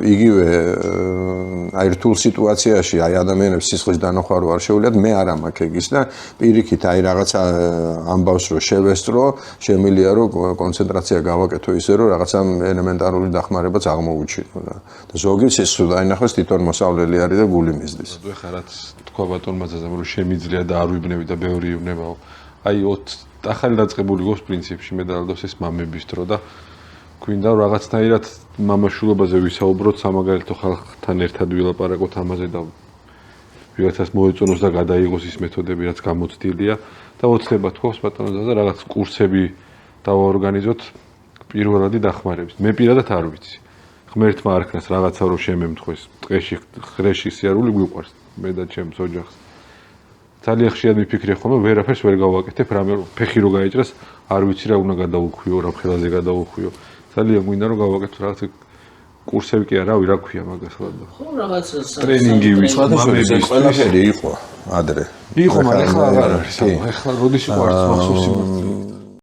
იგივე აი რთულ სიტუაციაში აი ადამიანებს სისხლის დანახვარო არ შეუძლიათ მე არ მაქვს ეგის და პირიქით აი რაღაცა ამბავს რომ შევესწრო შემილია რომ კონცენტრაცია გავაკეთო ისე რომ რაღაცა ელემენტარული დახმარებაც აღმოუჩინო და ზოგი სისხლი დაინახოს თვითონ მოსავლელი არის და გული მისდის. ეხლა რაც თქვა ბატონმა ზაზამ რომ შემიძლია და არ ვიბნები და ბევრი იბნებაო. აი ახალი დაწყებული გოს პრინციპში მე დავდოს ეს მამების დრო და გვინდა რაღაცნაირად მამაშულობაზე ვისაუბროთ სამაგალითო ხალხთან ერთად ვილაპარაკოთ ამაზე და ვიღაცას მოეწონოს და გადაიღოს ის მეთოდები რაც გამოცდილია და ოცნება თქოს ბატონო ზაზა რაღაც კურსები დავაორგანიზოთ პირველადი დახმარების. მე პირადად არ ვიცი. ღმერთმა არქნას რაღაცა რომ შემემთხვეს ტყეში ხრეში სიარული გვიყვარს მე და ჩემს ოჯახს. ძალიან ხშირად მიფიქრე ხოლმე ვერაფერს ვერ გავაკეთებ რამე ფეხი რო გაიჭრას არ ვიცი რა უნდა გადავუხვიო რა ხელაზე გადავუხვიო. ძალიან გვინდა რომ გავაკეთო რაღაც კურსები კი არა რა ქვია მაგას ხო რაღაც ტრენინგი მამების ყველაფერი იყო ადრე იყო მაგრამ ახლა აღარ არის ახლა როდის იყო არც მახსოვს